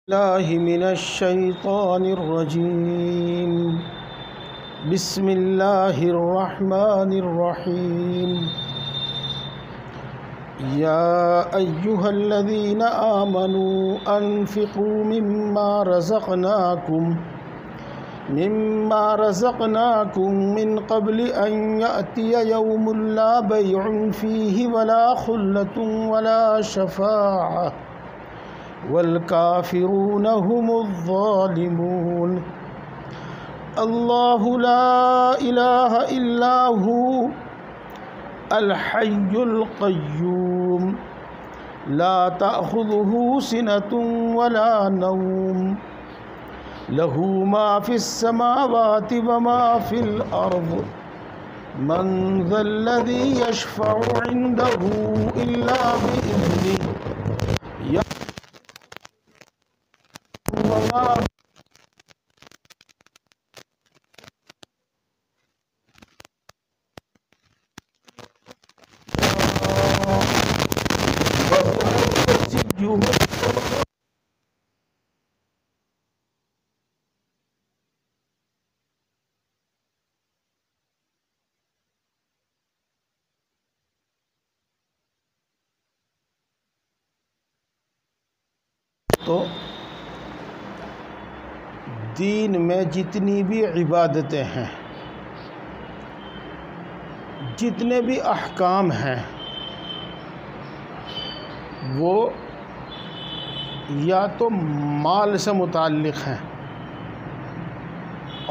الله من الشيطان الرجيم. بسم الله الرحمن الرحيم. يا أيها الذين آمنوا أنفقوا مما رزقناكم من قبل أن يأتي يوم لا بيع فيه ولا خلة ولا شفاعة والكافرون هم الظالمون. الله لا إله إلا هو الحي القيوم لا تأخذه سنة ولا نوم له ما في السماوات وما في الأرض من ذا الذي يشفع عنده إلا بإذنه تو دین میں جتنی بھی عبادتیں ہیں، جتنے بھی احکام ہیں، وہ یا تو مال سے متعلق ہیں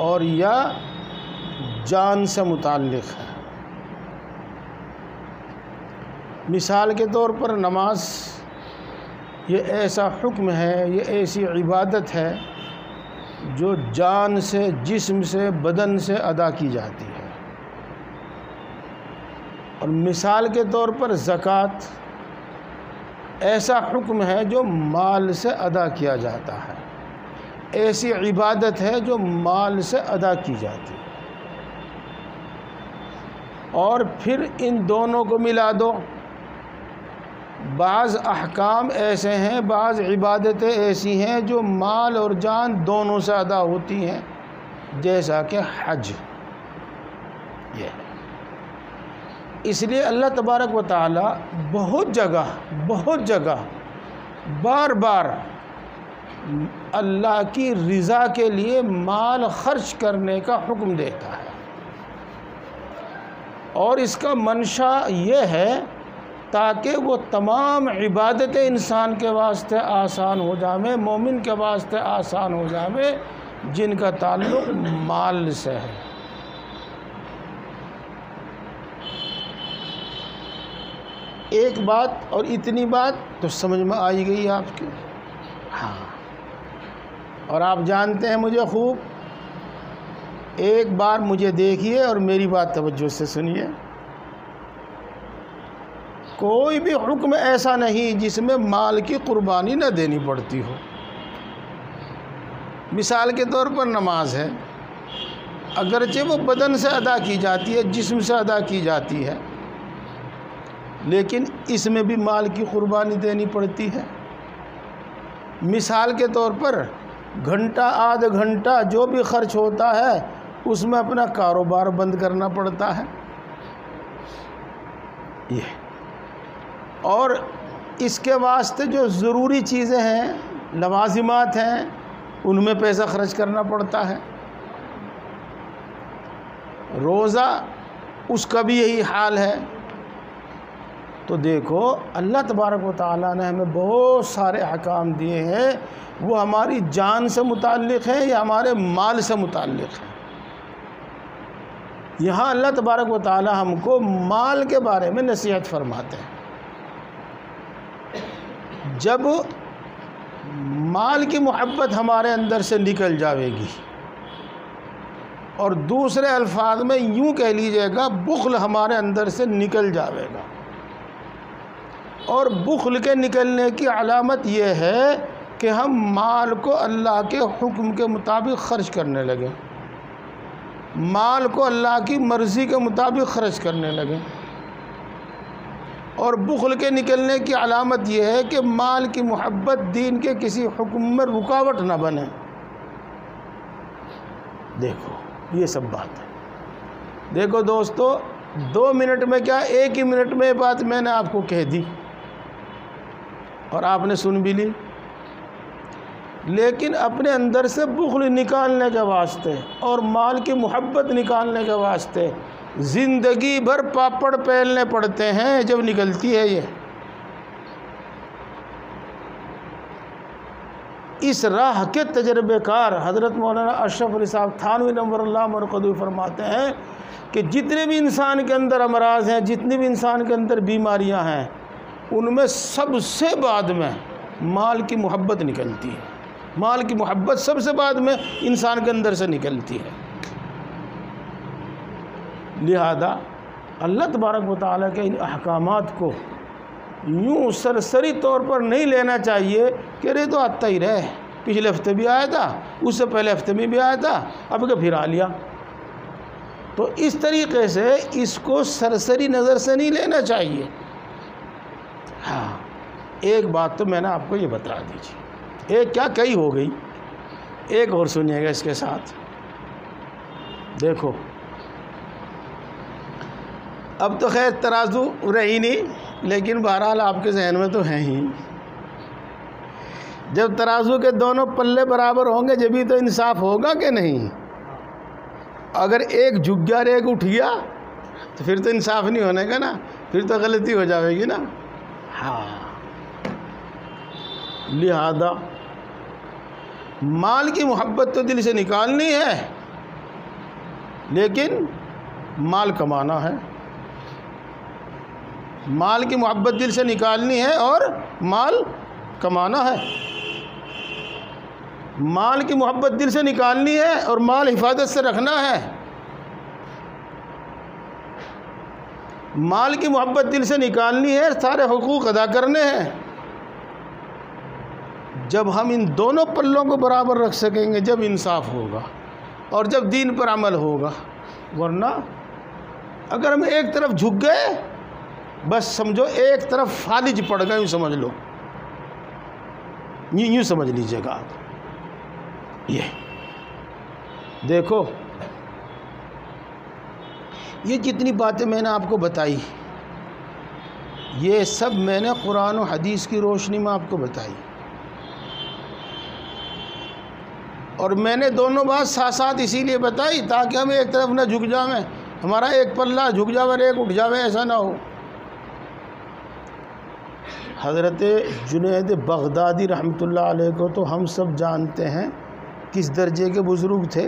اور یا جان سے متعلق ہیں۔ مثال کے طور پر نماز یہ ایسا حکم ہے، یہ ایسی عبادت ہے جو جان سے، جسم سے، بدن سے ادا کی جاتی ہے۔ اور مثال کے طور پر زکوٰۃ ایسا حکم ہے جو مال سے ادا کیا جاتا ہے، ایسی عبادت ہے جو مال سے ادا کی جاتی ہے۔ اور پھر ان دونوں کو ملا دو، بعض احکام ایسے ہیں، بعض عبادتیں ایسی ہیں جو مال اور جان دونوں سے ادا ہوتی ہیں، جیسا کہ حج۔ یہ اس لیے اللہ تبارک و تعالی بہت جگہ بار بار اللہ کی رضا کے لیے مال خرچ کرنے کا حکم دیتا ہے، اور اس کا منشا یہ ہے تاکہ وہ تمام عبادتیں انسان کے واسطے آسان ہو جائیں، مومن کے واسطے آسان ہو جائیں، جن کا تعلق مال سے ہے۔ ایک بات اور اتنی بات تو سمجھ میں آئی گئی آپ کی؟ ہاں، اور آپ جانتے ہیں مجھے خوب، ایک بار مجھے دیکھیے اور میری بات توجہ سے سنیے۔ کوئی بھی حکم ایسا نہیں جس میں مال کی قربانی نہ دینی پڑتی ہو۔ مثال کے طور پر نماز ہے، اگرچہ وہ بدن سے ادا کی جاتی ہے، جسم سے ادا کی جاتی ہے، لیکن اس میں بھی مال کی قربانی دینی پڑتی ہے۔ مثال کے طور پر گھنٹہ آدھ گھنٹہ جو بھی خرچ ہوتا ہے اس میں اپنا کاروبار بند کرنا پڑتا ہے۔ یہ اور اس کے واسطے جو ضروری چیزیں ہیں، لوازمات ہیں، ان میں پیسہ خرچ کرنا پڑتا ہے۔ روزہ اس کا بھی یہی حال ہے۔ تو دیکھو اللہ تبارک و تعالیٰ نے ہمیں بہت سارے احکام دیے ہیں، وہ ہماری جان سے متعلق ہیں یا ہمارے مال سے متعلق ہیں۔ یہاں اللہ تبارک و تعالیٰ ہم کو مال کے بارے میں نصیحت فرماتے ہیں۔ جب مال کی محبت ہمارے اندر سے نکل جاوے گی، اور دوسرے الفاظ میں یوں کہہ لیجئے گا بخل ہمارے اندر سے نکل جاوے گا، اور بخل کے نکلنے کی علامت یہ ہے کہ ہم مال کو اللہ کے حکم کے مطابق خرچ کرنے لگیں، مال کو اللہ کی مرضی کے مطابق خرچ کرنے لگیں، اور بخل کے نکلنے کی علامت یہ ہے کہ مال کی محبت دین کے کسی حکم میں رکاوٹ نہ بنے۔ دیکھو یہ سب بات ہے۔ دیکھو دوستو، 2 منٹ میں کیا 1 ہی منٹ میں یہ بات میں نے آپ کو کہہ دی اور آپ نے سن بھی لی، لیکن اپنے اندر سے بخل نکالنے کے واسطے اور مال کی محبت نکالنے کے واسطے زندگی بھر پاپڑ پھیلنے پڑتے ہیں جب نکلتی ہے یہ۔ اس راہ کے تجربے کار حضرت مولانا اشرف علی صاحب تھانوی نور اللہ مرقدہ فرماتے ہیں کہ جتنے بھی انسان کے اندر امراض ہیں، جتنی بھی انسان کے اندر بیماریاں ہیں، ان میں سب سے بعد میں مال کی محبت نکلتی ہے۔ مال کی محبت سب سے بعد میں انسان کے اندر سے نکلتی ہے۔ لہذا اللہ تبارک و تعالیٰ کے ان احکامات کو یوں سرسری طور پر نہیں لینا چاہیے کہ رے تو آتا ہی رہے، پچھلے ہفتے بھی آیا تھا، اس سے پہلے ہفتے میں بھی آیا تھا، اب کہ پھر آ لیا۔ تو اس طریقے سے اس کو سرسری نظر سے نہیں لینا چاہیے۔ ہاں، ایک بات تو میں نے آپ کو یہ بتا دیجیے، ایک کیا کئی ہو گئی، ایک اور سنیے گا اس کے ساتھ۔ دیکھو اب تو خیر ترازو رہی نہیں، لیکن بہرحال آپ کے ذہن میں تو ہیں ہی۔ جب ترازو کے دونوں پلے برابر ہوں گے جبھی تو انصاف ہوگا کہ نہیں؟ اگر ایک جھک گیا اور ایک اٹھ گیا تو پھر تو انصاف نہیں ہونے کا نا، پھر تو غلطی ہو جائے گی نا۔ ہاں، لہذا مال کی محبت تو دل سے نکالنی ہے، لیکن مال کمانا ہے۔ مال کی محبت دل سے نکالنی ہے اور مال کمانا ہے۔ مال کی محبت دل سے نکالنی ہے اور مال حفاظت سے رکھنا ہے۔ مال کی محبت دل سے نکالنی ہے، سارے حقوق ادا کرنے ہیں۔ جب ہم ان دونوں پلوں کو برابر رکھ سکیں گے جب انصاف ہوگا اور جب دین پر عمل ہوگا، ورنہ اگر ہم ایک طرف جھک گئے بس سمجھو ایک طرف فالج پڑ گئے، یوں سمجھ لو، یوں سمجھ لیجئے گا آپ۔ یہ دیکھو، یہ جتنی باتیں میں نے آپ کو بتائی، یہ سب میں نے قرآن و حدیث کی روشنی میں آپ کو بتائی، اور میں نے دونوں بات ساتھ ساتھ اسی لیے بتائی تاکہ ہم ایک طرف نہ جھک جاویں، ہمارا ایک پلہ جھک جاوے اور ایک اٹھ جاوے، ایسا نہ ہو۔ حضرت جنید بغدادی رحمۃ اللہ علیہ کو تو ہم سب جانتے ہیں کس درجے کے بزرگ تھے۔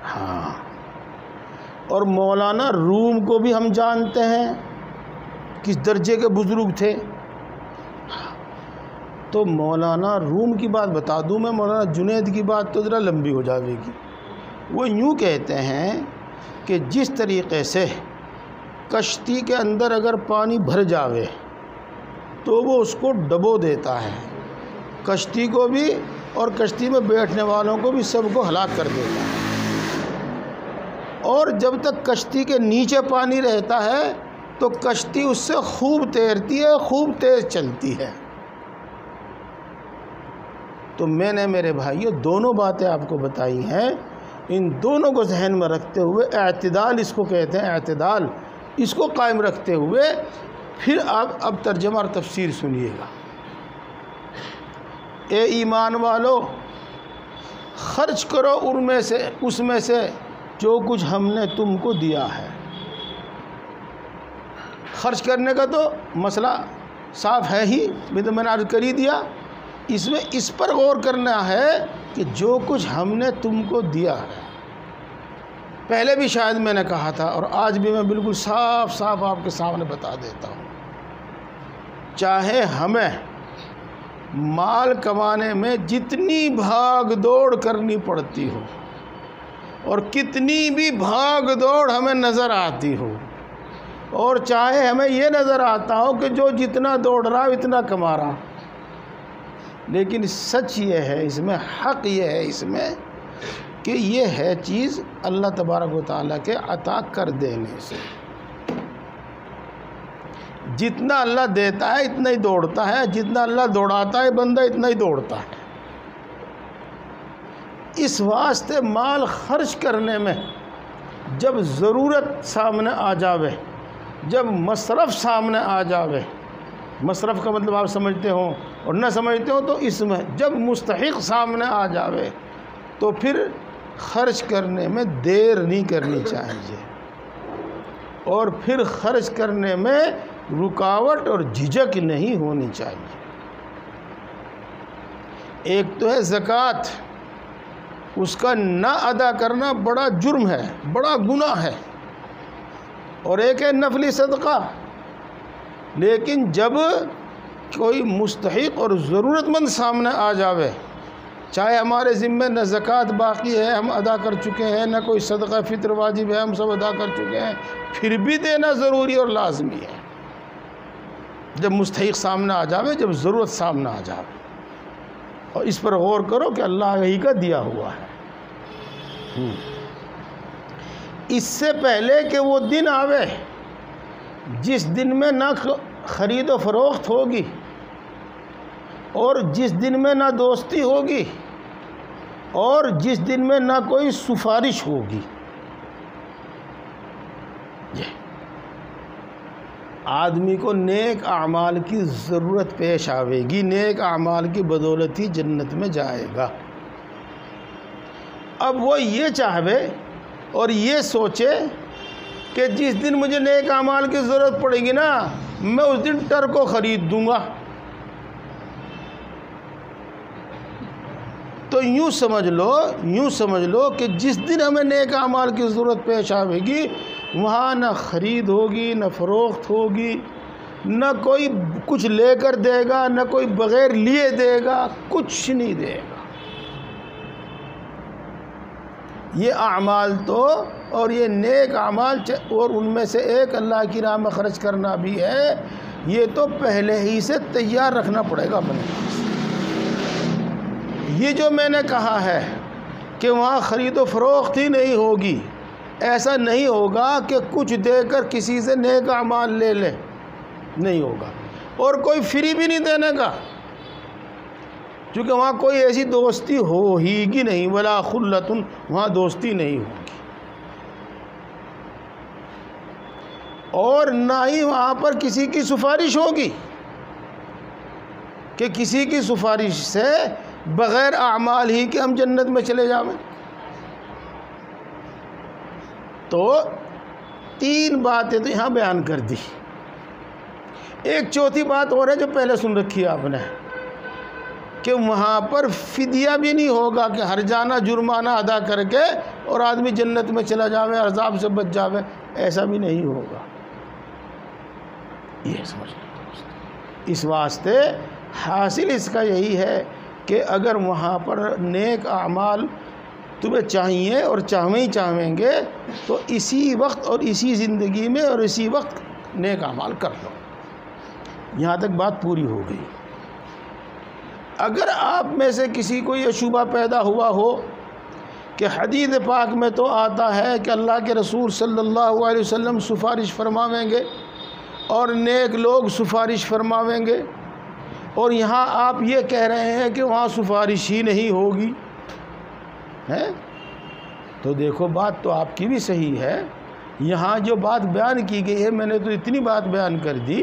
ہاں، اور مولانا روم کو بھی ہم جانتے ہیں کس درجے کے بزرگ تھے۔ تو مولانا روم کی بات بتا دوں میں، مولانا جنید کی بات تو ذرا لمبی ہو جائے گی۔ وہ یوں کہتے ہیں کہ جس طریقے سے کشتی کے اندر اگر پانی بھر جاوے تو وہ اس کو ڈبو دیتا ہے، کشتی کو بھی اور کشتی میں بیٹھنے والوں کو بھی، سب کو ہلاک کر دیتا ہے۔ اور جب تک کشتی کے نیچے پانی رہتا ہے تو کشتی اس سے خوب تیرتی ہے، خوب تیز چلتی ہے۔ تو میں نے میرے بھائیوں دونوں باتیں آپ کو بتائی ہیں، ان دونوں کو ذہن میں رکھتے ہوئے اعتدال اس کو کہتے ہیں، اعتدال اس کو قائم رکھتے ہوئے پھر آپ اب ترجمہ اور تفسیر سنیے گا۔ اے ایمان والو، خرچ کرو اس میں سے جو کچھ ہم نے تم کو دیا ہے۔ خرچ کرنے کا تو مسئلہ صاف ہے ہی، میں نے عرض کر ہی دیا۔ اس میں اس پر غور کرنا ہے کہ جو کچھ ہم نے تم کو دیا ہے، پہلے بھی شاید میں نے کہا تھا اور آج بھی میں بالکل صاف صاف آپ کے سامنے بتا دیتا ہوں، چاہے ہمیں مال کمانے میں جتنی بھاگ دوڑ کرنی پڑتی ہو اور کتنی بھی بھاگ دوڑ ہمیں نظر آتی ہو، اور چاہے ہمیں یہ نظر آتا ہو کہ جو جتنا دوڑ رہا اتنا کما رہا، لیکن سچ یہ ہے اس میں، حق یہ ہے اس میں کہ یہ ہے چیز اللہ تبارک و تعالیٰ کے عطا کر دینے سے۔ جتنا اللہ دیتا ہے اتنا ہی دوڑتا ہے، جتنا اللہ دوڑاتا ہے بندہ اتنا ہی دوڑتا ہے۔ اس واسطے مال خرچ کرنے میں جب ضرورت سامنے آ جاوے، جب مصرف سامنے آ جاوے، مصرف کا مطلب آپ سمجھتے ہو اور نہ سمجھتے ہو تو اس میں جب مستحق سامنے آ جاوے تو پھر خرچ کرنے میں دیر نہیں کرنی چاہیے، اور پھر خرچ کرنے میں رکاوٹ اور جھجک نہیں ہونی چاہیے۔ ایک تو ہے زکوٰۃ، اس کا نہ ادا کرنا بڑا جرم ہے، بڑا گناہ ہے، اور ایک ہے نفلی صدقہ۔ لیکن جب کوئی مستحق اور ضرورت مند سامنے آ جاوے، چاہے ہمارے ذمے نہ زکوٰۃ باقی ہے ہم ادا کر چکے ہیں، نہ کوئی صدقہ فطر واجب ہے ہم سب ادا کر چکے ہیں، پھر بھی دینا ضروری اور لازمی ہے جب مستحق سامنے آ جاوے، جب ضرورت سامنے آ جاوے۔ اور اس پر غور کرو کہ اللہ ہی کا دیا ہوا ہے۔ اس سے پہلے کہ وہ دن آوے جس دن میں نہ خرید و فروخت ہوگی اور جس دن میں نہ دوستی ہوگی اور جس دن میں نہ کوئی سفارش ہوگی، آدمی کو نیک اعمال کی ضرورت پیش آوے گی، نیک اعمال کی بدولت ہی جنت میں جائے گا۔ اب وہ یہ چاہے اور یہ سوچے کہ جس دن مجھے نیک اعمال کی ضرورت پڑے گی نا میں اس دن ٹرکو خرید دوں گا، تو یوں سمجھ لو کہ جس دن ہمیں نیک اعمال کی ضرورت پیش آئے گی وہاں نہ خرید ہوگی، نہ فروخت ہوگی، نہ کوئی کچھ لے کر دے گا، نہ کوئی بغیر لیے دے گا، کچھ نہیں دے گا۔ یہ اعمال تو اور یہ نیک اعمال اور ان میں سے ایک اللہ کی راہ میں خرچ کرنا بھی ہے، یہ تو پہلے ہی سے تیار رکھنا پڑے گا اپنے پاس۔ یہ جو میں نے کہا ہے کہ وہاں خرید و فروخت ہی نہیں ہوگی، ایسا نہیں ہوگا کہ کچھ دے کر کسی سے نیک اعمال لے لے، نہیں ہوگا، اور کوئی فری بھی نہیں دینے کا، کیونکہ وہاں کوئی ایسی دوستی ہو ہی گی نہیں، ولا خلۃ، وہاں دوستی نہیں ہوگی، اور نہ ہی وہاں پر کسی کی سفارش ہوگی کہ کسی کی سفارش سے بغیر اعمال ہی کہ ہم جنت میں چلے جاویں۔ تو تین باتیں تو یہاں بیان کر دی، ایک چوتھی بات اور ہے جو پہلے سن رکھی ہے آپ نے، کہ وہاں پر فدیہ بھی نہیں ہوگا کہ ہر جانا جرمانہ ادا کر کے اور آدمی جنت میں چلا جاوے، عذاب سے بچ جاوے، ایسا بھی نہیں ہوگا۔ یہ سمجھ لیں، اس واسطے حاصل اس کا یہی ہے کہ اگر وہاں پر نیک اعمال تمہیں چاہیے اور چاہیں گے تو اسی وقت اور اسی زندگی میں اور اسی وقت نیک اعمال کر لو۔ یہاں تک بات پوری ہو گئی۔ اگر آپ میں سے کسی کو یہ شبہ پیدا ہوا ہو کہ حدیث پاک میں تو آتا ہے کہ اللہ کے رسول صلی اللہ علیہ وسلم سفارش فرماویں گے اور نیک لوگ سفارش فرماویں گے، اور یہاں آپ یہ کہہ رہے ہیں کہ وہاں سفارش ہی نہیں ہوگی، ہے تو دیکھو بات تو آپ کی بھی صحیح ہے۔ یہاں جو بات بیان کی گئی ہے میں نے تو اتنی بات بیان کر دی،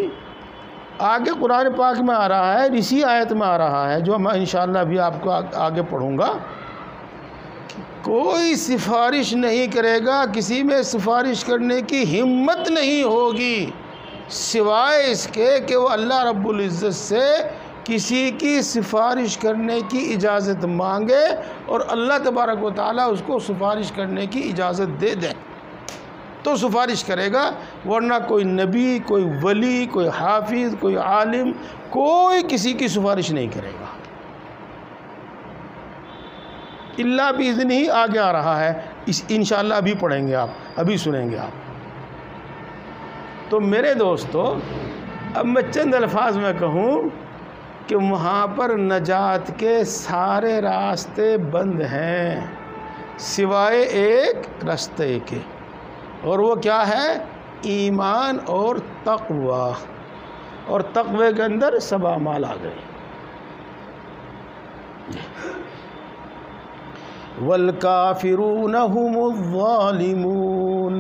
آگے قرآن پاک میں آ رہا ہے، اسی آیت میں آ رہا ہے جو میں انشاءاللہ ابھی آپ کو آگے پڑھوں گا، کوئی سفارش نہیں کرے گا، کسی میں سفارش کرنے کی ہمت نہیں ہوگی سوائے اس کے کہ وہ اللہ رب العزت سے کسی کی سفارش کرنے کی اجازت مانگے اور اللہ تبارک و تعالیٰ اس کو سفارش کرنے کی اجازت دے دیں تو سفارش کرے گا، ورنہ کوئی نبی، کوئی ولی، کوئی حافظ، کوئی عالم، کوئی کسی کی سفارش نہیں کرے گا اللہ باذن ہی۔ آگے آ رہا ہے انشاءاللہ، ابھی پڑھیں گے آپ، ابھی سنیں گے آپ۔ تو میرے دوستو، اب میں چند الفاظ میں کہوں کہ وہاں پر نجات کے سارے راستے بند ہیں سوائے ایک راستے کے، اور وہ کیا ہے؟ ایمان اور تقوی۔ اور تقوی کے اندر سب اعمال آ گئے. والکافرون هم الظالمون،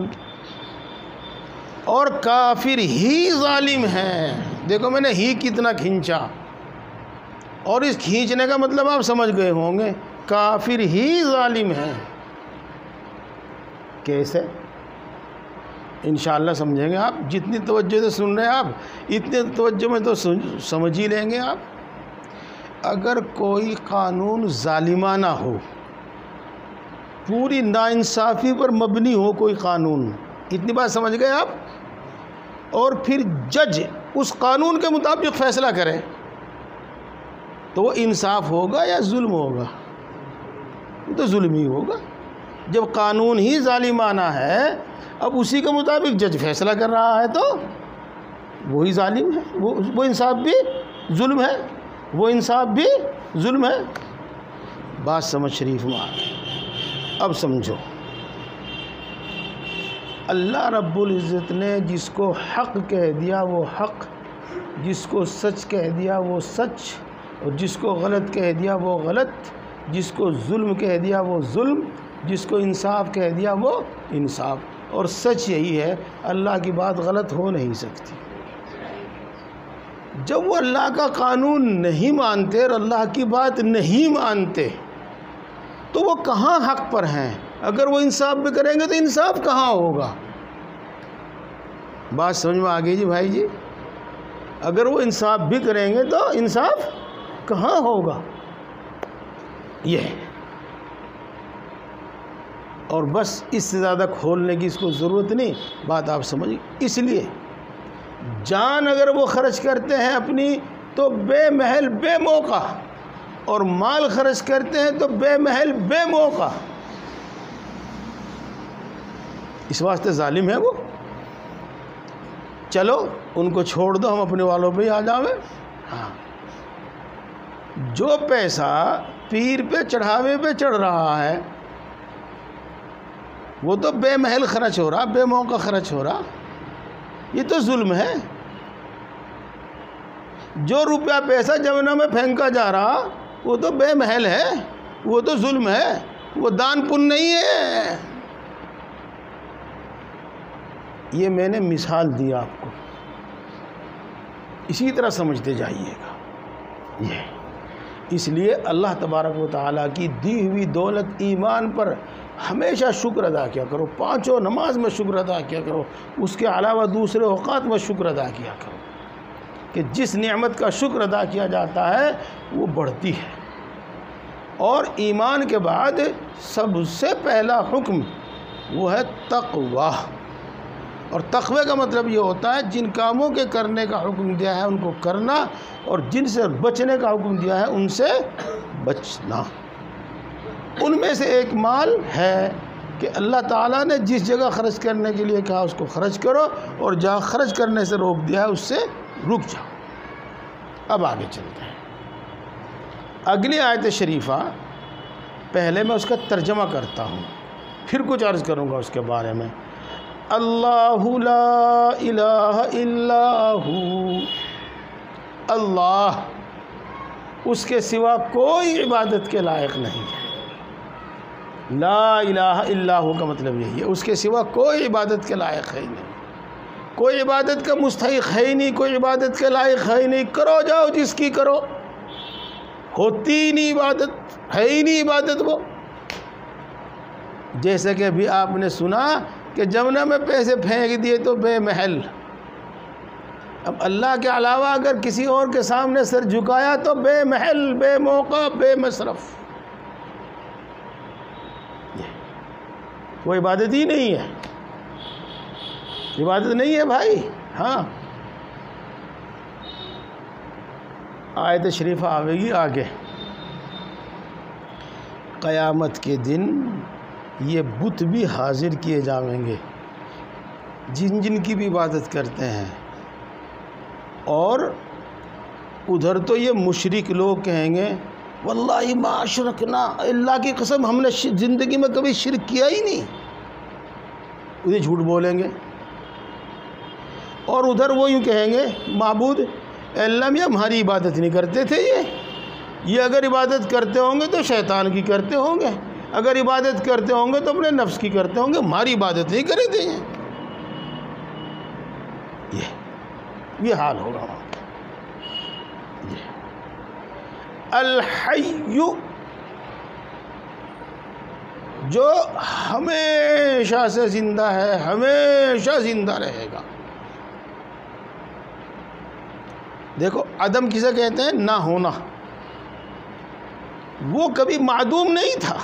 اور کافر ہی ظالم ہیں. دیکھو میں نے ہی کتنا کھینچا، اور اس کھینچنے کا مطلب آپ سمجھ گئے ہوں گے. کافر ہی ظالم ہیں. کیسے؟ انشاءاللہ سمجھیں گے آپ. جتنی توجہ سے سن رہے ہیں آپ، اتنے توجہ میں تو سمجھ ہی لیں گے آپ. اگر کوئی قانون ظالمانہ ہو، پوری ناانصافی پر مبنی ہو کوئی قانون، اتنی بات سمجھ گئے آپ، اور پھر جج اس قانون کے مطابق فیصلہ کرے تو وہ انصاف ہوگا یا ظلم ہوگا؟ تو ظلم ہی ہوگا. جب قانون ہی ظالمانہ ہے، اب اسی کے مطابق جج فیصلہ کر رہا ہے تو وہی ظالم ہے. وہ انصاف بھی ظلم ہے، وہ انصاف بھی ظلم ہے. بات سمجھ شریف میں آ گئی. اب سمجھو، اللہ رب العزت نے جس کو حق کہہ دیا وہ حق، جس کو سچ کہہ دیا وہ سچ، اور جس کو غلط کہہ دیا وہ غلط، جس کو ظلم کہہ دیا وہ ظلم، جس کو انصاف کہہ دیا وہ انصاف. اور سچ یہی ہے، اللہ کی بات غلط ہو نہیں سکتی. جب وہ اللہ کا قانون نہیں مانتے اور اللہ کی بات نہیں مانتے تو وہ کہاں حق پر ہیں؟ اگر وہ انصاف بھی کریں گے تو انصاف کہاں ہوگا؟ بات سمجھ میں آ گئی جی بھائی جی؟ اگر وہ انصاف بھی کریں گے تو انصاف کہاں ہوگا؟ یہ اور بس اس سے زیادہ کھولنے کی اس کو ضرورت نہیں. بات آپ سمجھ. اس لیے جان اگر وہ خرچ کرتے ہیں اپنی تو بے محل بے موقع، اور مال خرچ کرتے ہیں تو بے محل بے موقع. اس واسطے ظالم ہے وہ. چلو ان کو چھوڑ دو، ہم اپنے والوں پہ ہی آ جاویں. ہاں، جو پیسہ پیر پہ چڑھاوے پہ چڑھ رہا ہے وہ تو بے محل خرچ ہو رہا، بے موقع خرچ ہو رہا. یہ تو ظلم ہے. جو روپیہ پیسہ جمنا میں پھینکا جا رہا وہ تو بے محل ہے، وہ تو ظلم ہے، وہ دان پن نہیں ہے. یہ میں نے مثال دی آپ کو، اسی طرح سمجھتے جائیے گا. یہ اس لیے اللہ تبارک و تعالیٰ کی دی ہوئی دولت ایمان پر ہمیشہ شکر ادا کیا کرو. پانچوں نماز میں شکر ادا کیا کرو، اس کے علاوہ دوسرے اوقات میں شکر ادا کیا کرو، کہ جس نعمت کا شکر ادا کیا جاتا ہے وہ بڑھتی ہے. اور ایمان کے بعد سب سے پہلا حکم وہ ہے تقوی. اور تقوی کا مطلب یہ ہوتا ہے جن کاموں کے کرنے کا حکم دیا ہے ان کو کرنا، اور جن سے بچنے کا حکم دیا ہے ان سے بچنا. ان میں سے ایک مال ہے کہ اللہ تعالیٰ نے جس جگہ خرچ کرنے کے لیے کہا اس کو خرچ کرو، اور جہاں خرچ کرنے سے روک دیا ہے اس سے رک جاؤ. اب آگے چلتے ہیں. اگلی آیت شریفہ پہلے میں اس کا ترجمہ کرتا ہوں، پھر کچھ عرض کروں گا اس کے بارے میں. اللہ لا الہ الا ہو، اللہ اس کے سوا کوئی عبادت کے لائق نہیں ہے. لا الہ الا ہو کا مطلب یہی ہے، اس کے سوا کوئی عبادت کے لائق ہے ہی نہیں، کوئی عبادت کا مستحق ہے ہی نہیں، کوئی عبادت کے لائق ہے ہی نہیں. کرو جاؤ جس کی کرو، ہوتی ہی نہیں عبادت، ہے ہی نہیں عبادت وہ. جیسے کہ ابھی آپ نے سنا کہ جمنا میں پیسے پھینک دیے تو بے محل. اب اللہ کے علاوہ اگر کسی اور کے سامنے سر جھکایا تو بے محل بے موقع بے مصرف. وہ عبادت ہی نہیں ہے، عبادت نہیں ہے بھائی. ہاں، آیت شریفہ آئے گی آگے. قیامت کے دن یہ بت بھی حاضر کیے جائیں گے جن جن کی بھی عبادت کرتے ہیں. اور ادھر تو یہ مشرک لوگ کہیں گے واللہ ما اشرکنا، اللہ کی قسم ہم نے زندگی میں کبھی شرک کیا ہی نہیں، انہیں جھوٹ بولیں گے. اور ادھر وہ یوں کہیں گے معبود اے اللہ میاں ہماری عبادت نہیں کرتے تھے یہ اگر عبادت کرتے ہوں گے تو شیطان کی کرتے ہوں گے، اگر عبادت کرتے ہوں گے تو اپنے نفس کی کرتے ہوں گے، ہماری عبادت نہیں کرے تھے یہ حال ہوگا وہاں۔ الحی جو ہمیشہ سے زندہ ہے، ہمیشہ زندہ رہے گا۔ دیکھو عدم کسے کہتے ہیں؟ نہ ہونا۔ وہ کبھی معدوم نہیں تھا،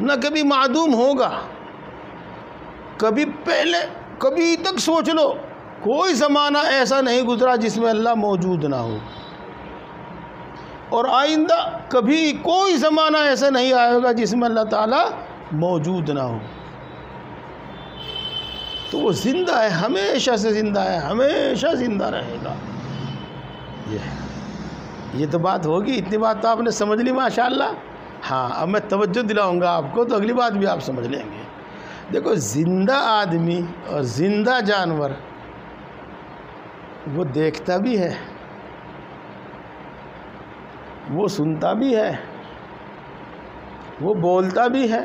نہ کبھی معدوم ہوگا۔ کبھی پہلے کبھی تک سوچ لو، کوئی زمانہ ایسا نہیں گزرا جس میں اللہ موجود نہ ہو، اور آئندہ کبھی کوئی زمانہ ایسا نہیں آئے گا جس میں اللہ تعالیٰ موجود نہ ہو۔ تو وہ زندہ ہے، ہمیشہ سے زندہ ہے، ہمیشہ زندہ رہے گا۔ یہ تو بات ہوگی، اتنی بات تو آپ نے سمجھ لی ماشاءاللہ۔ ہاں اب میں توجہ دلاؤں گا آپ کو تو اگلی بات بھی آپ سمجھ لیں گے۔ دیکھو زندہ آدمی اور زندہ جانور وہ دیکھتا بھی ہے، وہ سنتا بھی ہے، وہ بولتا بھی ہے،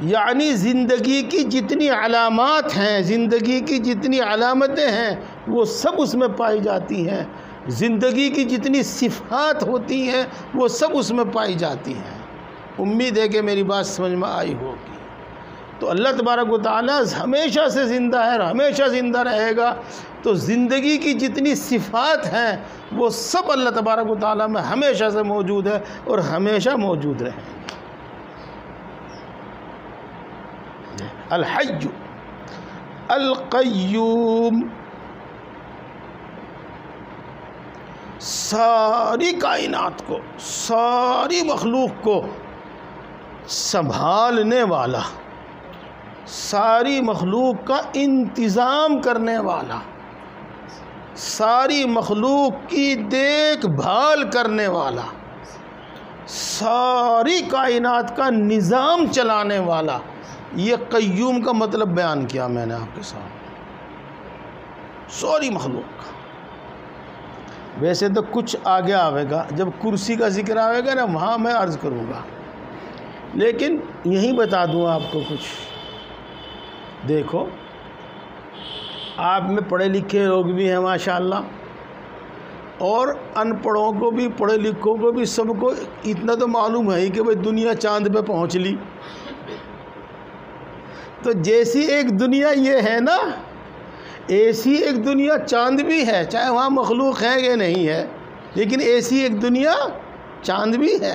یعنی زندگی کی جتنی علامات ہیں، زندگی کی جتنی علامتیں ہیں وہ سب اس میں پائی جاتی ہیں، زندگی کی جتنی صفات ہوتی ہیں وہ سب اس میں پائی جاتی ہیں۔ امید ہے کہ میری بات سمجھ میں آئی ہوگی۔ تو اللہ تبارک و تعالیٰ ہمیشہ سے زندہ ہے اور ہمیشہ زندہ رہے گا، تو زندگی کی جتنی صفات ہیں وہ سب اللہ تبارک و تعالیٰ میں ہمیشہ سے موجود ہے اور ہمیشہ موجود رہیں گے۔ الحی القیوم، ساری کائنات کو، ساری مخلوق کو سنبھالنے والا، ساری مخلوق کا انتظام کرنے والا، ساری مخلوق کی دیکھ بھال کرنے والا، ساری کائنات کا نظام چلانے والا، یہ قیوم کا مطلب بیان کیا میں نے آپ کے سامنے۔ ساری مخلوق کا، ویسے تو کچھ آگے آئے گا، جب کرسی کا ذکر آئے گا نا وہاں میں عرض کروں گا، لیکن یہیں بتا دوں آپ کو کچھ۔ دیکھو آپ میں پڑھے لکھے لوگ بھی ہیں ماشاءاللہ، اور ان پڑھوں کو بھی، پڑھے لکھوں کو بھی، سب کو اتنا تو معلوم ہے ہی کہ بھئی دنیا چاند پہ پہنچ لی۔ تو جیسی ایک دنیا یہ ہے نا، ایسی ایک دنیا چاند بھی ہے، چاہے وہاں مخلوق ہے کہ نہیں ہے، لیکن ایسی ایک دنیا چاند بھی ہے۔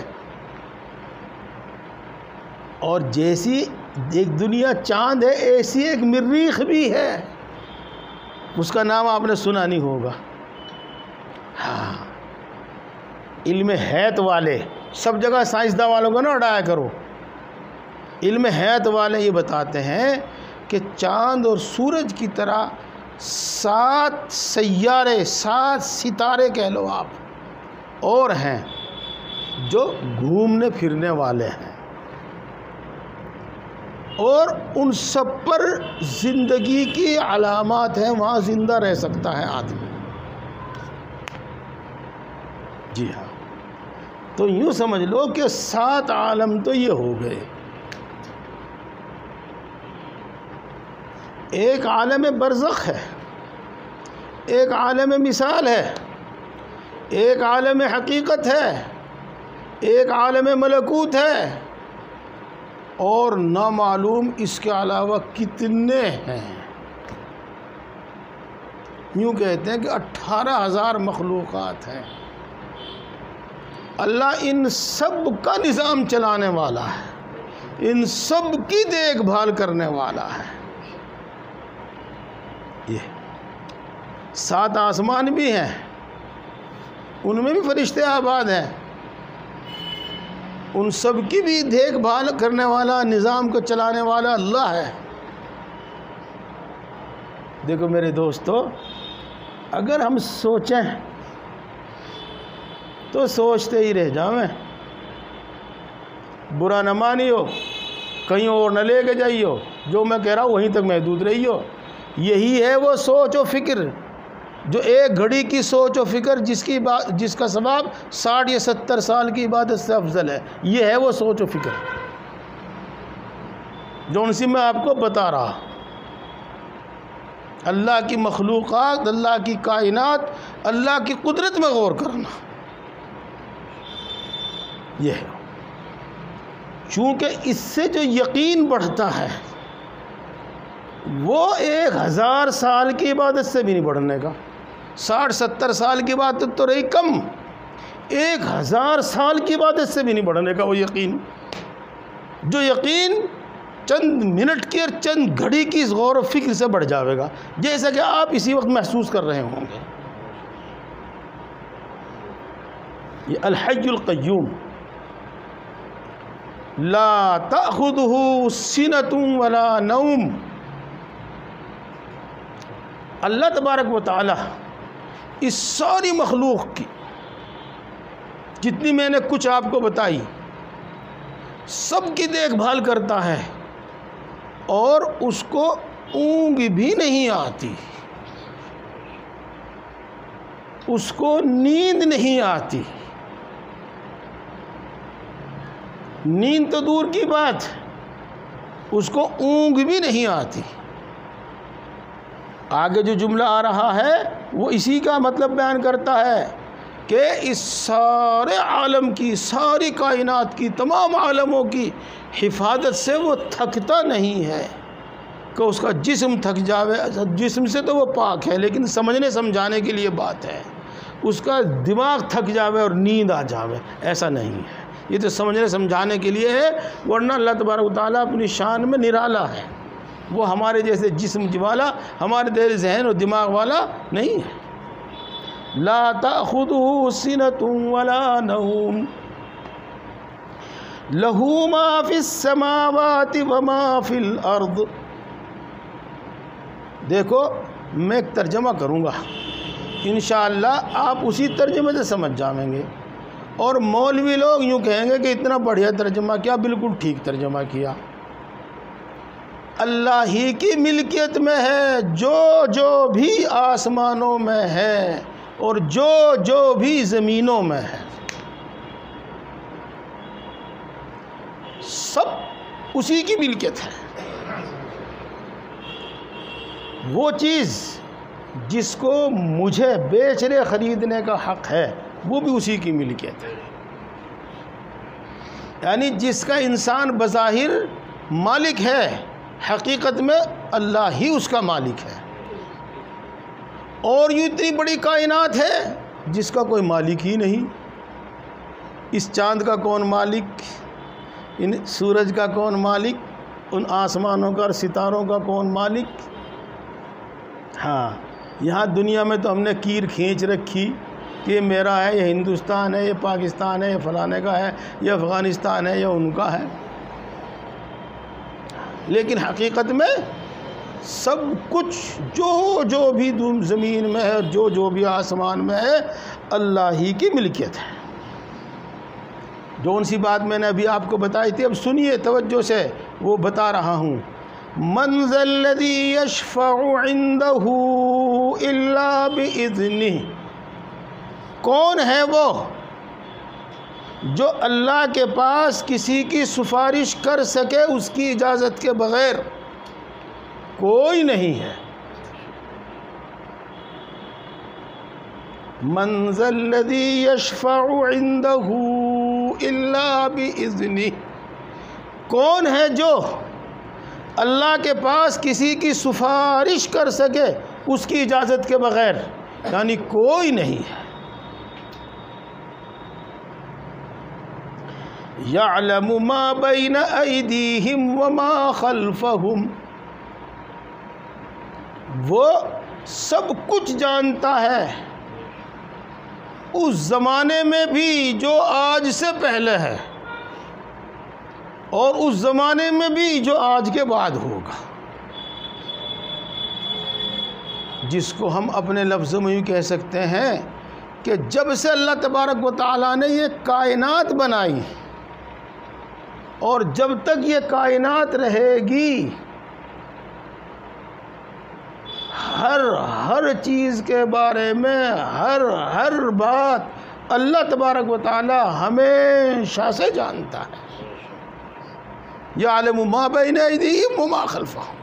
اور جیسی ایک دنیا چاند ہے، ایسی ایک مریخ بھی ہے، اس کا نام آپ نے سنا نہیں ہوگا۔ ہاں علم حیات والے سب جگہ سائنسداں والوں کو نہ اڑایا کرو، علم حیات والے یہ بتاتے ہیں کہ چاند اور سورج کی طرح 7 سیارے، 7 ستارے کہہ لو آپ، اور ہیں جو گھومنے پھرنے والے ہیں، اور ان سب پر زندگی کی علامات ہیں، وہاں زندہ رہ سکتا ہے آدمی۔ جی ہاں، تو یوں سمجھ لو کہ 7 عالم تو یہ ہو گئے۔ ایک عالم برزخ ہے، ایک عالم مثال ہے، ایک عالم حقیقت ہے، ایک عالم ملکوت ہے، اور نامعلوم اس کے علاوہ کتنے ہیں۔ یوں کہتے ہیں کہ 18,000 مخلوقات ہیں۔ اللہ ان سب کا نظام چلانے والا ہے، ان سب کی دیکھ بھال کرنے والا ہے۔ یہ 7 آسمان بھی ہیں، ان میں بھی فرشتے آباد ہیں، ان سب کی بھی دیکھ بھال کرنے والا، نظام کو چلانے والا اللہ ہے۔ دیکھو میرے دوستو، اگر ہم سوچیں تو سوچتے ہی رہ جاؤں، برا نہ مانیو، کہیں اور نہ لے کے جائیو، جو میں کہہ رہا ہوں وہیں تک محدود رہیو۔ یہی ہے وہ سوچ و فکر جو ایک گھڑی کی سوچ و فکر جس کا ثواب 60 یا 70 سال کی عبادت سے افضل ہے، یہ ہے وہ سوچ و فکر جو ان سے میں آپ کو بتا رہا۔ اللہ کی مخلوقات، اللہ کی کائنات، اللہ کی قدرت میں غور کرنا، یہ ہے۔ چونکہ اس سے جو یقین بڑھتا ہے وہ 1000 سال کی عبادت سے بھی نہیں بڑھنے کا۔ 60-70 سال کی عبادت تو رہی کم، 1000 سال کی عبادت سے بھی نہیں بڑھنے کا وہ یقین، جو یقین چند منٹ کی اور چند گھڑی کی غور و فکر سے بڑھ جاوے گا، جیسا کہ آپ اسی وقت محسوس کر رہے ہوں گے۔ یہ الحی القیوم لا تأخذہ سنۃ ولا نوم، اللہ تبارک و تعالی اس ساری مخلوق کی جتنی میں نے کچھ آپ کو بتائی سب کی دیکھ بھال کرتا ہے، اور اس کو اونگ بھی نہیں آتی، اس کو نیند نہیں آتی، نیند تو دور کی بات، اس کو اونگ بھی نہیں آتی۔ آگے جو جملہ آ رہا ہے وہ اسی کا مطلب بیان کرتا ہے کہ اس سارے عالم کی، ساری کائنات کی، تمام عالموں کی حفاظت سے وہ تھکتا نہیں ہے کہ اس کا جسم تھک جاوے۔ جسم سے تو وہ پاک ہے، لیکن سمجھنے سمجھانے کے لیے بات ہے، اس کا دماغ تھک جاوے اور نیند آ جاوے، ایسا نہیں ہے۔ یہ تو سمجھنے سمجھانے کے لیے ہے، ورنہ اللہ تبارک و تعالیٰ اپنی شان میں نرالا ہے، وہ ہمارے جیسے جسم والا، ہمارے جیسے ذہن اور دماغ والا نہیں ہے۔ لا تأخذہ سنۃ ولا نوم لہ ما فی السماوات وما فی الارض۔ دیکھو میں ایک ترجمہ کروں گا، انشاءاللہ آپ اسی ترجمے سے سمجھ جائیں گے، اور مولوی لوگ یوں کہیں گے کہ اتنا بڑھیا ترجمہ کیا، بالکل ٹھیک ترجمہ کیا۔ اللہ ہی کی ملکیت میں ہے جو جو بھی آسمانوں میں ہے اور جو جو بھی زمینوں میں ہے، سب اسی کی ملکیت ہے۔ وہ چیز جس کو مجھے بیچنے خریدنے کا حق ہے وہ بھی اسی کی ملکیت ہے، یعنی جس کا انسان بظاہر مالک ہے، حقیقت میں اللہ ہی اس کا مالک ہے۔ اور یہ اتنی بڑی کائنات ہے جس کا کوئی مالک ہی نہیں۔ اس چاند کا کون مالک، ان سورج کا کون مالک، ان آسمانوں کا اور ستاروں کا کون مالک۔ ہاں یہاں دنیا میں تو ہم نے کیر کھینچ رکھی کہ یہ میرا ہے، یہ ہندوستان ہے، یہ پاکستان ہے، یہ فلانے کا ہے، یہ افغانستان ہے، یہ ان کا ہے، لیکن حقیقت میں سب کچھ جو جو بھی زمین میں ہے، جو جو بھی آسمان میں ہے، اللہ ہی کی ملکیت ہے۔ جون سی بات میں نے ابھی آپ کو بتائی تھی، اب سنیے توجہ سے، وہ بتا رہا ہوں۔ من ذا الذی یشفع عندہ الا باذنہ، کون ہے وہ جو اللہ کے پاس کسی کی سفارش کر سکے اس کی اجازت کے بغیر؟ کوئی نہیں ہے۔ من ذا الذی یشفع عندہ الا باذنہ، کون ہے جو اللہ کے پاس کسی کی سفارش کر سکے اس کی اجازت کے بغیر؟ یعنی کوئی نہیں ہے۔ یعلم ما بین ایدیہم وما خلفہم، وہ سب کچھ جانتا ہے اس زمانے میں بھی جو آج سے پہلے ہے، اور اس زمانے میں بھی جو آج کے بعد ہوگا، جس کو ہم اپنے لفظوں میں یوں کہہ سکتے ہیں کہ جب سے اللہ تبارک و تعالیٰ نے یہ کائنات بنائی اور جب تک یہ کائنات رہے گی، ہر چیز کے بارے میں ہر بات اللہ تبارک و تعالی ہمیشہ سے جانتا ہے. یعلم ما بین ایدیہم وما خلفہم.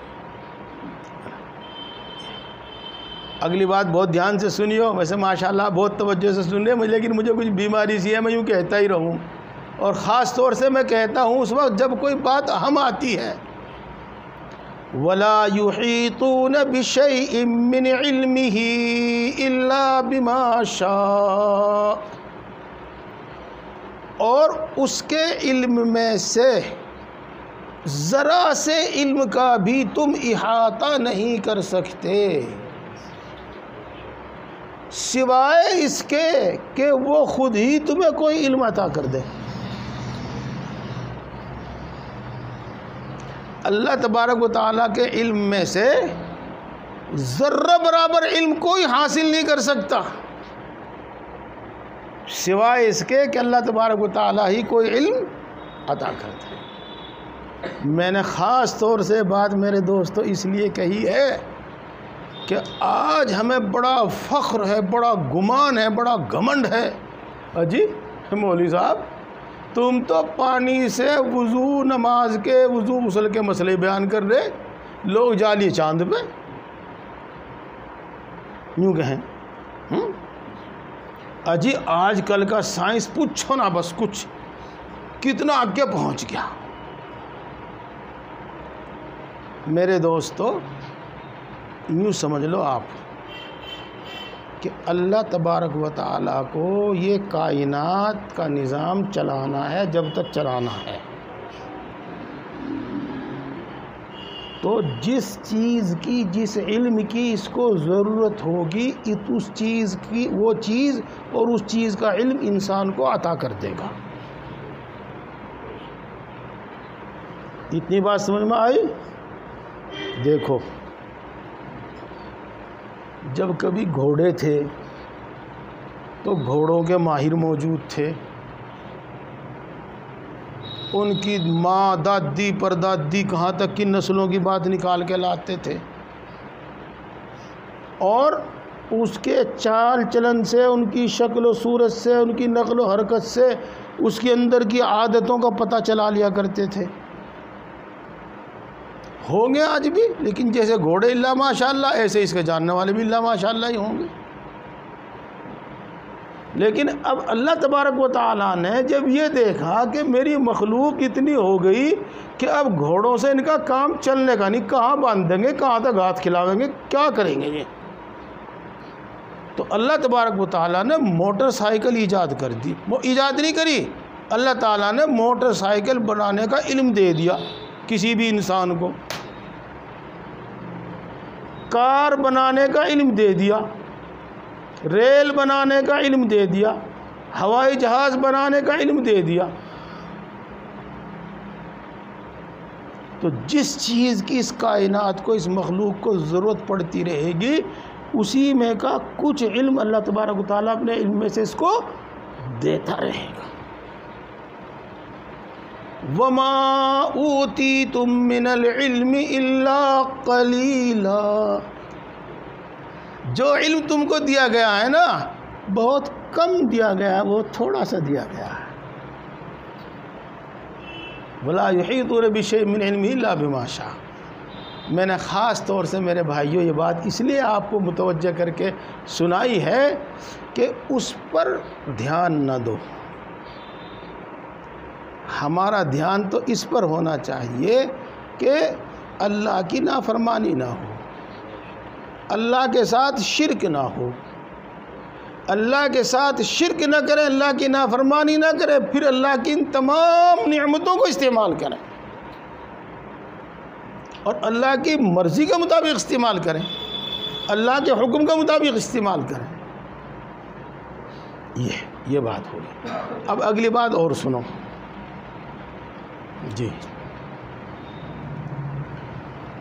اگلی بات بہت دھیان سے سنیو. ویسے ماشاءاللہ بہت توجہ سے سن رہے ہیں، لیکن مجھے کچھ بیماری سی ہے، میں یوں کہتا ہی رہوں، اور خاص طور سے میں کہتا ہوں اس وقت جب کوئی بات اہم آتی ہے. وَلَا يُحِيطُونَ بِشَيْءٍ مِّنْ عِلْمِهِ إِلَّا بِمَا شَاءَ. اور اس کے علم میں سے ذرا سے علم کا بھی تم احاطہ نہیں کر سکتے سوائے اس کے کہ وہ خود ہی تمہیں کوئی علم عطا کر دے. اللہ تبارک و تعالیٰ کے علم میں سے ذرہ برابر علم کوئی حاصل نہیں کر سکتا سوائے اس کے کہ اللہ تبارک و تعالیٰ ہی کوئی علم عطا کر دے. میں نے خاص طور سے بات میرے دوستو اس لیے کہی ہے کہ آج ہمیں بڑا فخر ہے، بڑا گمان ہے، بڑا گھمنڈ ہے. اجی مولوی صاحب تم تو پانی سے وضو، نماز کے وضو غسل کے مسئلے بیان کر رہے، لوگ جالی چاند پہ. یوں کہیں اجی آج کل کا سائنس پوچھو نا، بس کچھ کتنا آگے پہنچ گیا. میرے دوستو یوں سمجھ لو آپ کہ اللہ تبارک و تعالیٰ کو یہ کائنات کا نظام چلانا ہے جب تک چلانا ہے. تو جس چیز کی، جس علم کی اس کو ضرورت ہوگی، اس چیز کی وہ چیز اور اس چیز کا علم انسان کو عطا کر دے گا. اتنی بات سمجھ میں آئی؟ دیکھو جب کبھی گھوڑے تھے تو گھوڑوں کے ماہر موجود تھے، ان کی ماں، دادی، پردادی کہاں تک کی نسلوں کی بات نکال کے لاتے تھے، اور اس کے چال چلن سے، ان کی شکل و صورت سے، ان کی نقل و حرکت سے اس کے اندر کی عادتوں کا پتہ چلا لیا کرتے تھے. ہوں گے آج بھی، لیکن جیسے گھوڑے اللہ ماشاءاللہ ایسے اس کے جاننے والے بھی اللہ ماشاءاللہ ہی ہوں گے. لیکن اب اللہ تبارک و تعالیٰ نے جب یہ دیکھا کہ میری مخلوق اتنی ہو گئی کہ اب گھوڑوں سے ان کا کام چلنے کا نہیں، کہاں باندھیں گے، کہاں تک ہاتھ کھلاویں گے، کیا کریں گے یہ، تو اللہ تبارک و تعالیٰ نے موٹر سائیکل ایجاد کر دی. وہ ایجاد نہیں کری، اللہ تعالیٰ نے موٹر سائیکل بنانے کا علم دے دیا کسی بھی انسان کو، کار بنانے کا علم دے دیا، ریل بنانے کا علم دے دیا، ہوائی جہاز بنانے کا علم دے دیا. تو جس چیز کی اس کائنات کو، اس مخلوق کو ضرورت پڑتی رہے گی، اسی میں کا کچھ علم اللہ تبارک و تعالیٰ اپنے علم میں سے اس کو دیتا رہے گا. وَمَا أُوتِيتُم مِّنَ الْعِلْمِ إِلَّا قَلِيلًا. جو علم تم کو دیا گیا ہے نا، بہت کم دیا گیا ہے، بہت تھوڑا سا دیا گیا ہے. وَلَا يُحِيطُونَ بِشَيْءٍ مِّنْ عِلْمِهِ إِلَّا بِمَا شَاءَ. میں نے خاص طور سے میرے بھائیوں یہ بات اس لیے آپ کو متوجہ کر کے سنائی ہے کہ اس پر دھیان نہ دو. ہمارا دھیان تو اس پر ہونا چاہیے کہ اللہ کی نافرمانی نہ ہو، اللہ کے ساتھ شرک نہ ہو، اللہ کے ساتھ شرک نہ کریں، اللہ کی نافرمانی نہ کریں، پھر اللہ کی ان تمام نعمتوں کو استعمال کریں اور اللہ کی مرضی کے مطابق استعمال کریں، اللہ کے حکم کے مطابق استعمال کریں. یہ بات ہوگی. اب اگلی بات اور سنو جی.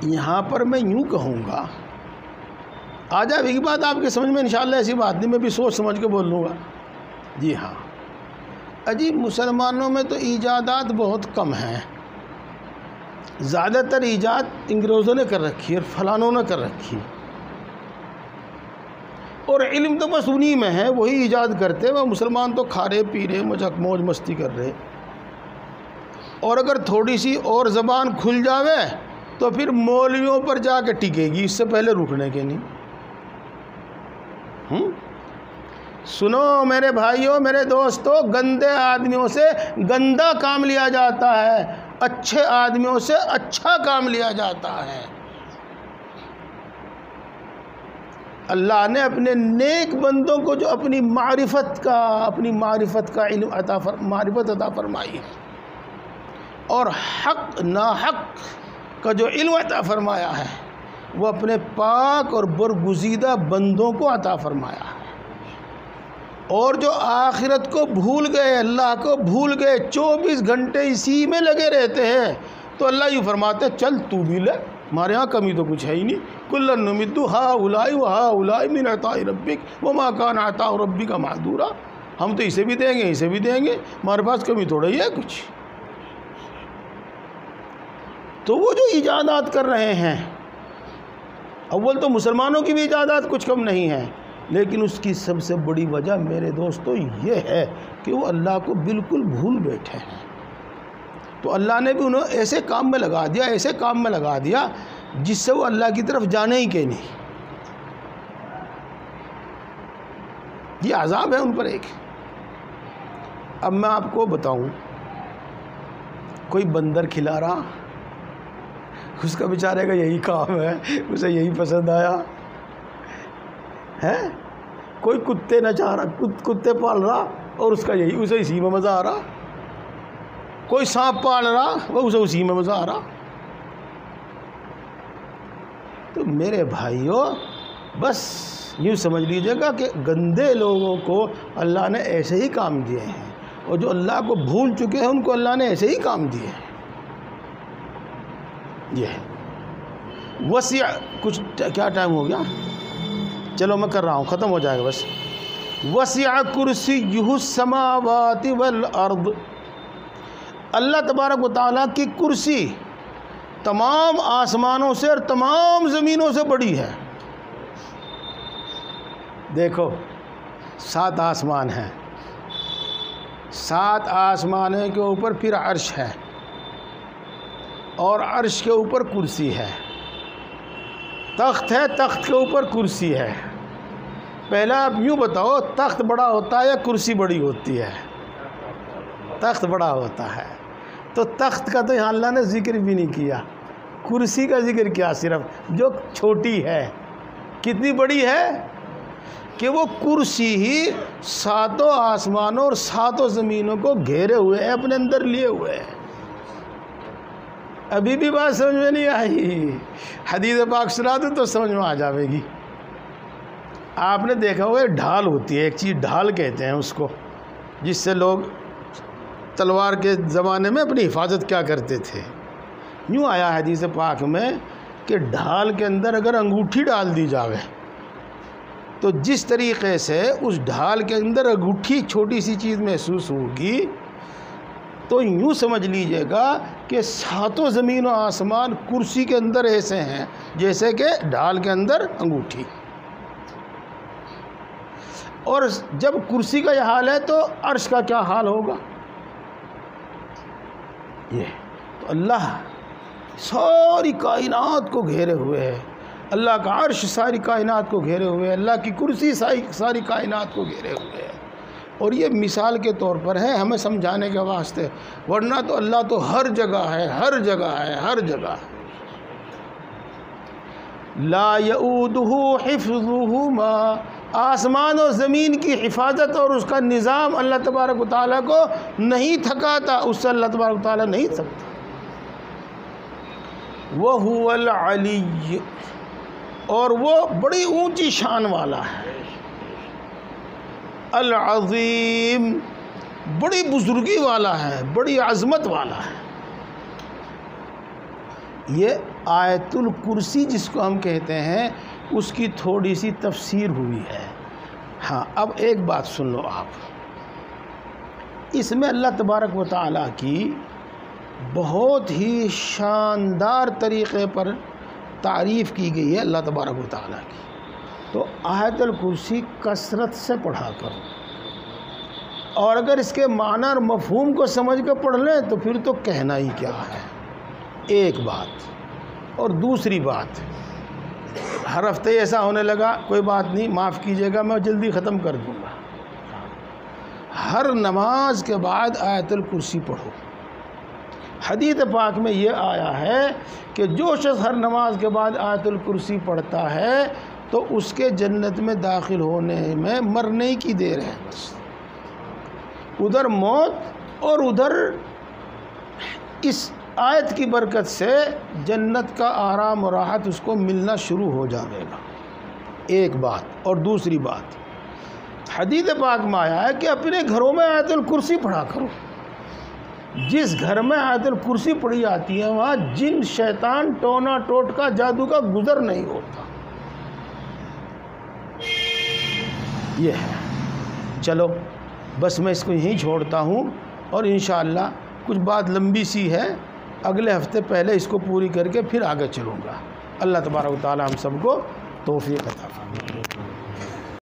یہاں پر میں یوں کہوں گا، آ جائے گی بات آپ کے سمجھ میں انشاءاللہ، ایسی بات نہیں، میں بھی سوچ سمجھ کے بول لوں گا. جی ہاں، عجیب مسلمانوں میں تو ایجادات بہت کم ہیں، زیادہ تر ایجاد انگریزوں نے کر رکھی ہے اور فلانوں نے کر رکھی. اور علم تو بس انہی میں ہے، وہی ایجاد کرتے، وہ مسلمان تو کھا رہے پی رہے موج مستی کر رہے، اور اگر تھوڑی سی اور زبان کھل جاوے تو پھر مولویوں پر جا کے ٹکے گی، اس سے پہلے رکنے کے نہیں۔ سنو میرے بھائیوں، میرے دوستو، گندے آدمیوں سے گندا کام لیا جاتا ہے، اچھے آدمیوں سے اچھا کام لیا جاتا ہے۔ اللہ نے اپنے نیک بندوں کو جو اپنی معرفت کا علم معرفت عطا فرمائی ہے، اور حق ناحق کا جو علم عطا فرمایا ہے، وہ اپنے پاک اور برگزیدہ بندوں کو عطا فرمایا ہے۔ اور جو آخرت کو بھول گئے، اللہ کو بھول گئے، 24 گھنٹے اسی میں لگے رہتے ہیں، تو اللہ یوں فرماتے ہیں چل تو بھی لے، ہمارے ہاں کمی تو کچھ ہے ہی نہیں۔ کُلًّا نُمِدُّ ہَٰؤُلَاءِ وَہَٰؤُلَاءِ مِنْ عَطَاءِ رَبِّكَ وَمَا كَانَ عَطَاءُ رَبِّكَ مَحْظُورًا، ہم تو اسے بھی دیں گے اسے بھی دیں گے، ہمارے پاس کمی تھوڑا ہی ہے کچھ۔ تو وہ جو ایجادات کر رہے ہیں، اول تو مسلمانوں کی بھی ایجادات کچھ کم نہیں ہیں، لیکن اس کی سب سے بڑی وجہ میرے دوستو یہ ہے کہ وہ اللہ کو بالکل بھول بیٹھے ہیں۔ تو اللہ نے بھی انہیں ایسے کام میں لگا دیا جس سے وہ اللہ کی طرف جانے ہی کے نہیں۔ یہ عذاب ہے ان پر ایک۔ اب میں آپ کو بتاؤں، کوئی بندر کھلا رہا، اس کا بیچارے کا یہی کام ہے، اسے یہی پسند آیا ہے۔ کوئی کتے نچا رہا، کتے پال رہا، اور اسے اسی میں مزہ آ رہا۔ کوئی سانپ پال رہا، وہ اسے اسی میں مزہ آ رہا۔ تو میرے بھائیوں، بس یوں سمجھ لیجیے گا کہ گندے لوگوں کو اللہ نے ایسے ہی کام دیے ہیں، اور جو اللہ کو بھول چکے ہیں ان کو اللہ نے ایسے ہی کام دیے ہیں۔ یہ ہے وسیع۔ کچھ کیا ٹائم ہو گیا؟ چلو میں کر رہا ہوں، ختم ہو جائے گا بس۔ وسع کرسیہ السماوات والارض، اللہ تبارک و تعالیٰ کی کرسی تمام آسمانوں سے اور تمام زمینوں سے بڑی ہے۔ دیکھو 7 آسمان ہیں، 7 آسمانوں کے اوپر پھر عرش ہے، اور عرش کے اوپر کرسی ہے، تخت ہے، تخت کے اوپر کرسی ہے۔ پہلا آپ یوں بتاؤ، تخت بڑا ہوتا ہے یا کرسی بڑی ہوتی ہے؟ تخت بڑا ہوتا ہے۔ تو تخت کا تو یہاں اللہ نے ذکر بھی نہیں کیا، کرسی کا ذکر کیا صرف، جو چھوٹی ہے۔ کتنی بڑی ہے کہ وہ کرسی ہی 7 آسمانوں اور 7 زمینوں کو گھیرے ہوئے ہے، اپنے اندر لیے ہوئے ہے۔ ابھی بھی بات سمجھ میں نہیں آئی؟ حدیث پاک سنا دوں تو سمجھ میں آ جاوے گی۔ آپ نے دیکھا ہوگا ڈھال ہوتی ہے، ایک چیز ڈھال کہتے ہیں اس کو، جس سے لوگ تلوار کے زمانے میں اپنی حفاظت کیا کرتے تھے۔ یوں آیا حدیث پاک میں کہ ڈھال کے اندر اگر انگوٹھی ڈال دی جاوے تو جس طریقے سے اس ڈھال کے اندر انگوٹھی چھوٹی سی چیز محسوس ہوگی، تو یوں سمجھ لیجئے گا کہ 7 زمین و آسمان کرسی کے اندر ایسے ہیں جیسے کہ ڈھال کے اندر انگوٹھی۔ اور جب کرسی کا یہ حال ہے تو عرش کا کیا حال ہوگا؟ یہ تو اللہ ساری کائنات کو گھیرے ہوئے ہے، اللہ کا عرش ساری کائنات کو گھیرے ہوئے ہے، اللہ کی کرسی ساری کائنات کو گھیرے ہوئے ہے۔ اور یہ مثال کے طور پر ہے ہمیں سمجھانے کے واسطے، ورنہ تو اللہ تو ہر جگہ ہے، ہر جگہ ہے، ہر جگہ ہے۔ لا یؤودہ حفظہما، آسمان و زمین کی حفاظت اور اس کا نظام اللہ تبارک و تعالیٰ کو نہیں تھکاتا، اس سے اللہ تبارک و تعالیٰ نہیں تھکتا۔ وَهُوَ الْعَلِيُّ، اور وہ بڑی اونچی شان والا ہے، العظیم، بڑی بزرگی والا ہے، بڑی عظمت والا ہے۔ یہ آیت الکرسی جس کو ہم کہتے ہیں، اس کی تھوڑی سی تفسیر ہوئی ہے۔ ہاں اب ایک بات سن لو آپ، اس میں اللہ تبارک و تعالیٰ کی بہت ہی شاندار طریقے پر تعریف کی گئی ہے اللہ تبارک و تعالیٰ کی۔ تو آیت الکرسی کثرت سے پڑھا کرو، اور اگر اس کے معنی اور مفہوم کو سمجھ کے پڑھ لیں تو پھر تو کہنا ہی کیا ہے۔ ایک بات، اور دوسری بات، ہر ہفتے ایسا ہونے لگا، کوئی بات نہیں، معاف کیجیے گا، میں جلدی ختم کر دوں گا۔ ہر نماز کے بعد آیت الکرسی پڑھو۔ حدیث پاک میں یہ آیا ہے کہ جو شخص ہر نماز کے بعد آیت الکرسی پڑھتا ہے تو اس کے جنت میں داخل ہونے میں مرنے کی دیر ہے، بس ادھر موت اور ادھر اس آیت کی برکت سے جنت کا آرام و راحت اس کو ملنا شروع ہو جائے گا۔ ایک بات، اور دوسری بات، حدیث پاک میں آیا ہے کہ اپنے گھروں میں آیت الکرسی پڑھا کرو۔ جس گھر میں آیت الکرسی پڑھی جاتی ہے وہاں جن، شیطان، ٹونا ٹوٹکا، جادو کا گزر نہیں ہوتا۔ یہ ہے۔ چلو بس میں اس کو یہیں چھوڑتا ہوں، اور انشاءاللہ کچھ بات لمبی سی ہے، اگلے ہفتے پہلے اس کو پوری کر کے پھر آگے چلوں گا۔ اللہ تبارک و تعالی ہم سب کو توفیق عطا فرمائے۔